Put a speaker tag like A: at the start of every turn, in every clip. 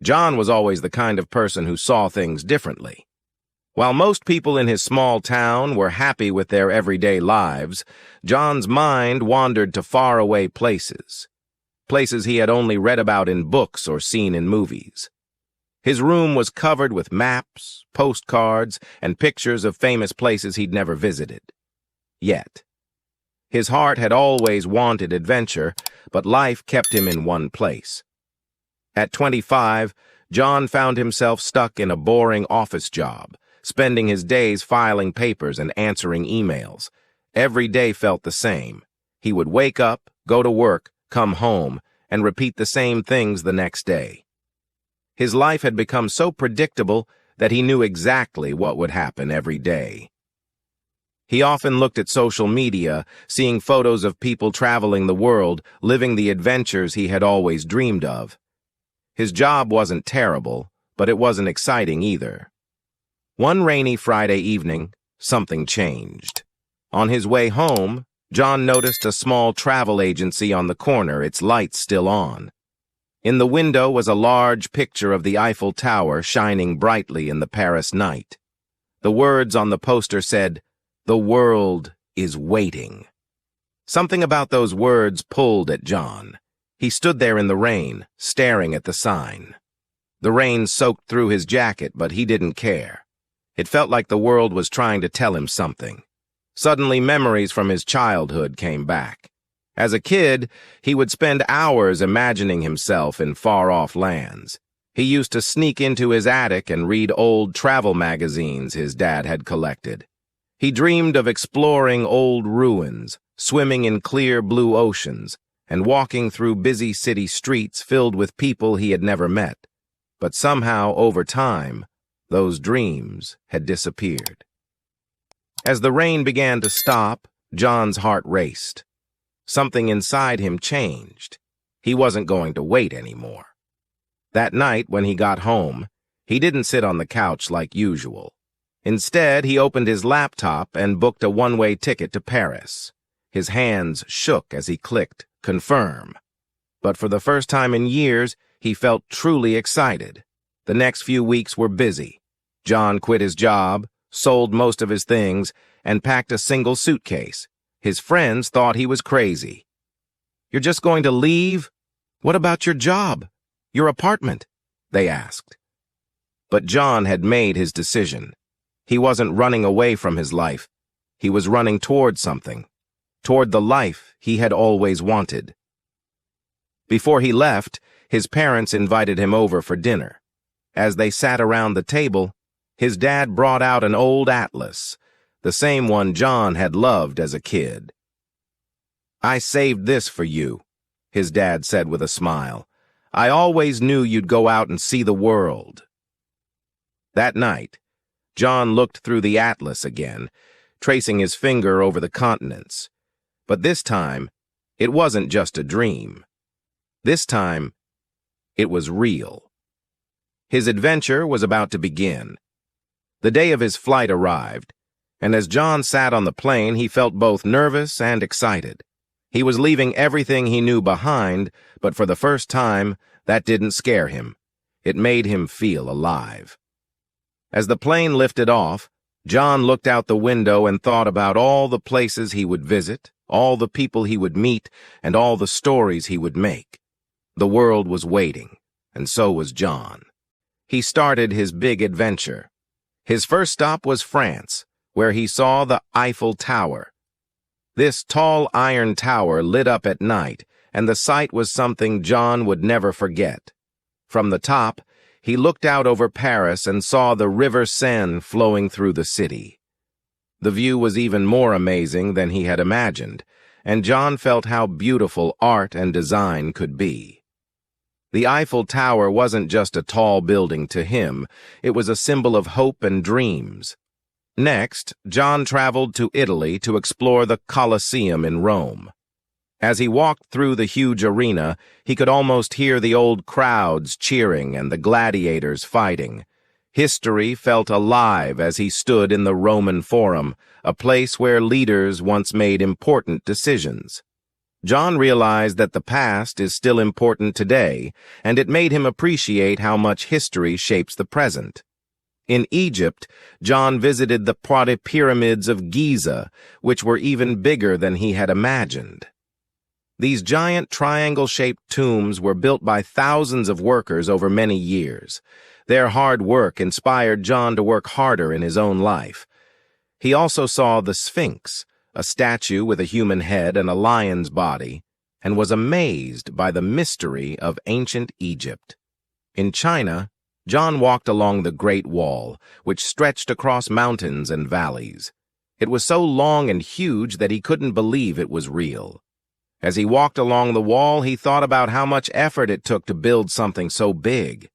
A: John was always the kind of person who saw things differently. While most people in his small town were happy with their everyday lives, John's mind wandered to faraway places. Places he had only read about in books or seen in movies. His room was covered with maps, postcards, and pictures of famous places he'd never visited. Yet, his heart had always wanted adventure, but life kept him in one place. At 25, John found himself stuck in a boring office job, spending his days filing papers and answering emails. Every day felt the same. He would wake up, go to work, come home, and repeat the same things the next day. His life had become so predictable that he knew exactly what would happen every day. He often looked at social media, seeing photos of people traveling the world, living the adventures he had always dreamed of. His job wasn't terrible, but it wasn't exciting either. One rainy Friday evening, something changed. On his way home, John noticed a small travel agency on the corner, its lights still on. In the window was a large picture of the Eiffel Tower shining brightly in the Paris night. The words on the poster said, "The world is waiting." Something about those words pulled at John. He stood there in the rain, staring at the sign. The rain soaked through his jacket, but he didn't care. It felt like the world was trying to tell him something. Suddenly, memories from his childhood came back. As a kid, he would spend hours imagining himself in far-off lands. He used to sneak into his attic and read old travel magazines his dad had collected. He dreamed of exploring old ruins, swimming in clear blue oceans, and walking through busy city streets filled with people he had never met. But somehow, over time, those dreams had disappeared. As the rain began to stop, John's heart raced. Something inside him changed. He wasn't going to wait anymore. That night, when he got home, he didn't sit on the couch like usual. Instead, he opened his laptop and booked a one-way ticket to Paris. His hands shook as he clicked confirm. But for the first time in years, he felt truly excited. The next few weeks were busy. John quit his job, sold most of his things, and packed a single suitcase. His friends thought he was crazy. "You're just going to leave? What about your job? Your apartment?" they asked. But John had made his decision. He wasn't running away from his life. He was running toward something, toward the life he had always wanted. Before he left, his parents invited him over for dinner. As they sat around the table, his dad brought out an old atlas, the same one John had loved as a kid. "I saved this for you," his dad said with a smile. "I always knew you'd go out and see the world." That night, John looked through the atlas again, tracing his finger over the continents. But this time, it wasn't just a dream. This time, it was real. His adventure was about to begin. The day of his flight arrived, and as John sat on the plane, he felt both nervous and excited. He was leaving everything he knew behind, but for the first time, that didn't scare him. It made him feel alive. As the plane lifted off, John looked out the window and thought about all the places he would visit, all the people he would meet, and all the stories he would make. The world was waiting, and so was John. He started his big adventure. His first stop was France, where he saw the Eiffel Tower. This tall iron tower lit up at night, and the sight was something John would never forget. From the top, he looked out over Paris and saw the River Seine flowing through the city. The view was even more amazing than he had imagined, and John felt how beautiful art and design could be. The Eiffel Tower wasn't just a tall building to him, it was a symbol of hope and dreams. Next, John traveled to Italy to explore the Colosseum in Rome. As he walked through the huge arena, he could almost hear the old crowds cheering and the gladiators fighting. History felt alive as he stood in the Roman Forum, a place where leaders once made important decisions. John realized that the past is still important today, and it made him appreciate how much history shapes the present. In Egypt, John visited the pyramids of Giza, which were even bigger than he had imagined. These giant triangle-shaped tombs were built by thousands of workers over many years. Their hard work inspired John to work harder in his own life. He also saw the Sphinx, a statue with a human head and a lion's body, and was amazed by the mystery of ancient Egypt. In China, John walked along the Great Wall, which stretched across mountains and valleys. It was so long and huge that he couldn't believe it was real. As he walked along the wall, he thought about how much effort it took to build something so big.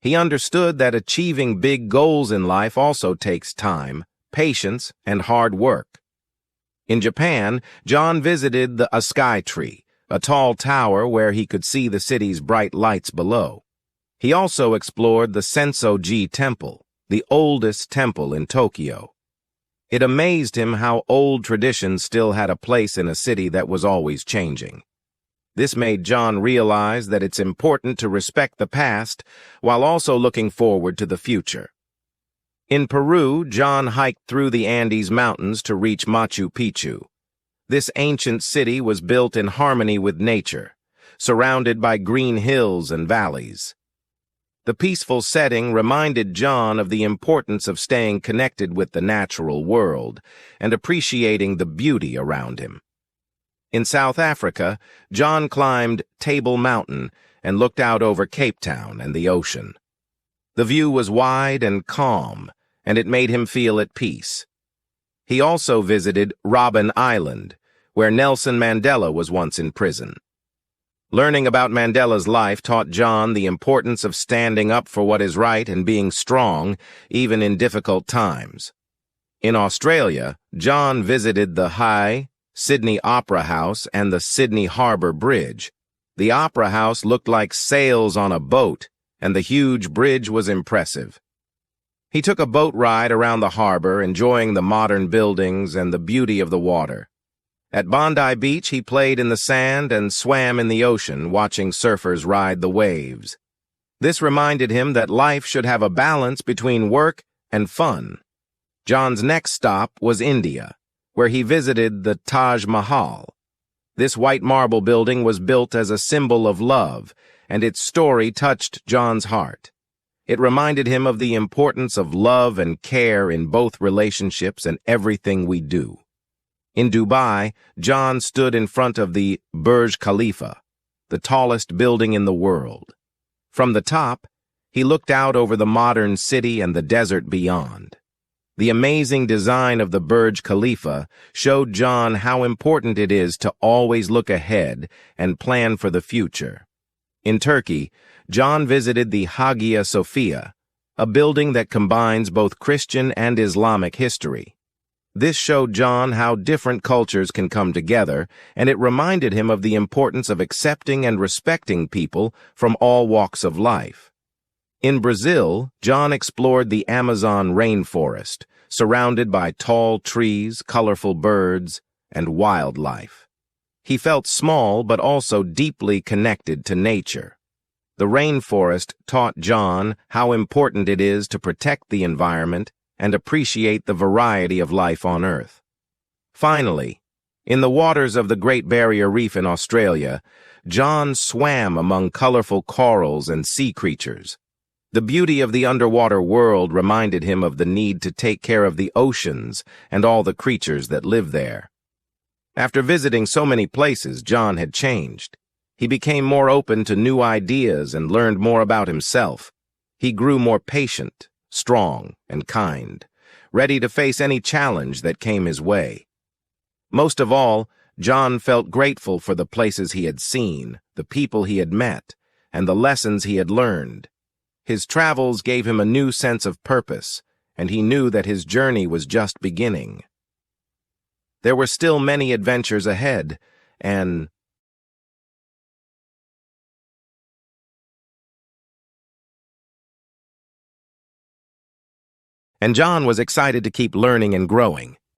A: He understood that achieving big goals in life also takes time, patience, and hard work. In Japan, John visited the Sky Tree, a tall tower where he could see the city's bright lights below. He also explored the Sensoji Temple, the oldest temple in Tokyo. It amazed him how old traditions still had a place in a city that was always changing. This made John realize that it's important to respect the past while also looking forward to the future. In Peru, John hiked through the Andes Mountains to reach Machu Picchu. This ancient city was built in harmony with nature, surrounded by green hills and valleys. The peaceful setting reminded John of the importance of staying connected with the natural world and appreciating the beauty around him. In South Africa, John climbed Table Mountain and looked out over Cape Town and the ocean. The view was wide and calm, and it made him feel at peace. He also visited Robben Island, where Nelson Mandela was once in prison. Learning about Mandela's life taught John the importance of standing up for what is right and being strong, even in difficult times. In Australia, John visited the Sydney Opera House and the Sydney Harbour Bridge. The Opera House looked like sails on a boat, and the huge bridge was impressive. He took a boat ride around the harbor, enjoying the modern buildings and the beauty of the water. At Bondi Beach, he played in the sand and swam in the ocean, watching surfers ride the waves. This reminded him that life should have a balance between work and fun. John's next stop was India, where he visited the Taj Mahal. This white marble building was built as a symbol of love, and its story touched John's heart. It reminded him of the importance of love and care in both relationships and everything we do. In Dubai, John stood in front of the Burj Khalifa, the tallest building in the world. From the top, he looked out over the modern city and the desert beyond. The amazing design of the Burj Khalifa showed John how important it is to always look ahead and plan for the future. In Turkey, John visited the Hagia Sophia, a building that combines both Christian and Islamic history. This showed John how different cultures can come together, and it reminded him of the importance of accepting and respecting people from all walks of life. In Brazil, John explored the Amazon rainforest, surrounded by tall trees, colorful birds, and wildlife. He felt small but also deeply connected to nature. The rainforest taught John how important it is to protect the environment and appreciate the variety of life on Earth. Finally, in the waters of the Great Barrier Reef in Australia, John swam among colorful corals and sea creatures. The beauty of the underwater world reminded him of the need to take care of the oceans and all the creatures that live there. After visiting so many places, John had changed. He became more open to new ideas and learned more about himself. He grew more patient, strong, and kind, ready to face any challenge that came his way. Most of all, John felt grateful for the places he had seen, the people he had met, and the lessons he had learned. His travels gave him a new sense of purpose, and he knew that his journey was just beginning. There were still many adventures ahead, and John was excited to keep learning and growing.